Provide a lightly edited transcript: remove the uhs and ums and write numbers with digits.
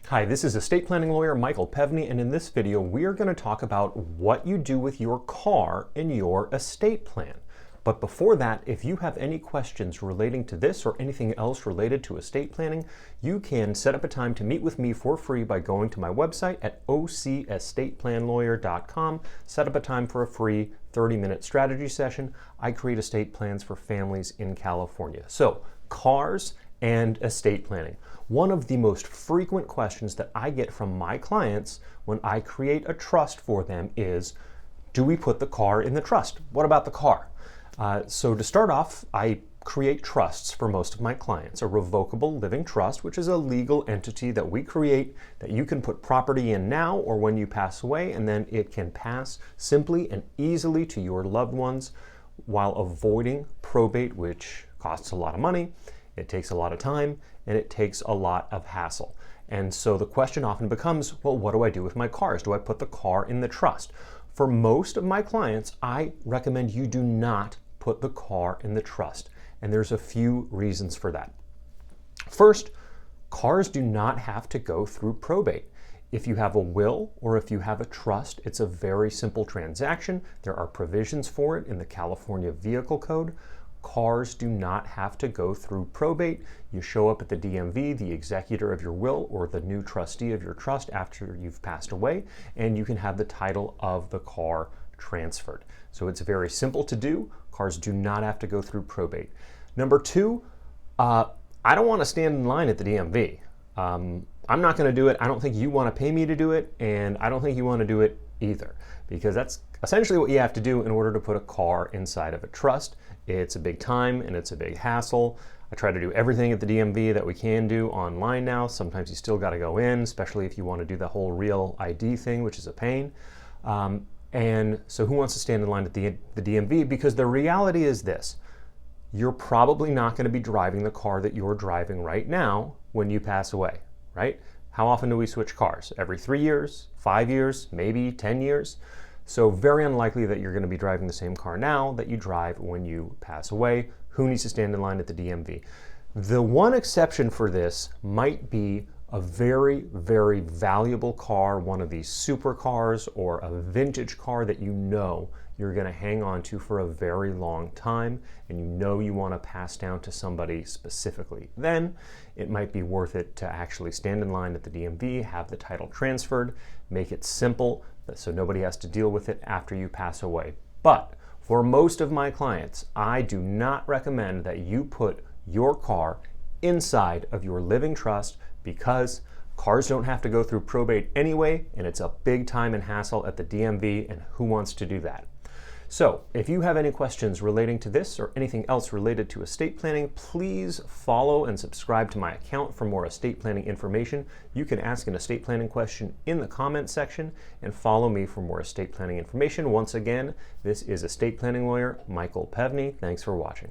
Hi, this is estate planning lawyer Michael Pevney, and in this video we are going to talk about what you do with your car in your estate plan. But before that, if you have any questions relating to this or anything else related to estate planning, you can set up a time to meet with me for free by going to my website at ocestateplanlawyer.com. Set up a time for a free 30-minute strategy session. I create estate plans for families in California. So, cars and estate planning. One of the most frequent questions that I get from my clients when I create a trust for them is, do we put the car in the trust? What about the car? So to start off, I create trusts for most of my clients. A revocable living trust, which is a legal entity that we create that you can put property in now or when you pass away, and then it can pass simply and easily to your loved ones while avoiding probate, which costs a lot of money. It takes a lot of time, and it takes a lot of hassle. And so the question often becomes, well, what do I do with my cars? Do I put the car in the trust? For most of my clients, I recommend you do not put the car in the trust. And there's a few reasons for that. First, cars do not have to go through probate. If you have a will or if you have a trust, it's a very simple transaction. There are provisions for it in the California Vehicle Code. Cars do not have to go through probate. You show up at the DMV, the executor of your will or the new trustee of your trust after you've passed away, and you can have the title of the car transferred. So it's very simple to do. Cars do not have to go through probate. Number two, I don't want to stand in line at the DMV. I'm not going to do it. I don't think you want to pay me to do it, and I don't think you want to do it either, because that's essentially what you have to do in order to put a car inside of a trust. It's a big time and it's a big hassle. I try to do everything at the DMV that we can do online now. Sometimes you still got to go in, especially if you want to do the whole real ID thing, which is a pain. And so who wants to stand in line at the DMV? Because the reality is this: you're probably not going to be driving the car that you're driving right now when you pass away, right? How often do we switch cars? Every 3 years, 5 years, maybe 10 years? So very unlikely that you're going to be driving the same car now that you drive when you pass away. Who needs to stand in line at the DMV? The one exception for this might be a very, very valuable car, one of these supercars or a vintage car that you know you're going to hang on to for a very long time, and you know you want to pass down to somebody specifically. Then it might be worth it to actually stand in line at the DMV, have the title transferred, make it simple so nobody has to deal with it after you pass away. But for most of my clients, I do not recommend that you put your car inside of your living trust, because cars don't have to go through probate anyway, and it's a big time and hassle at the DMV, and who wants to do that? So if you have any questions relating to this or anything else related to estate planning, please follow and subscribe to my account for more estate planning information. You can ask an estate planning question in the comments section and follow me for more estate planning information. Once again, this is estate planning lawyer Michael Pevney. Thanks for watching.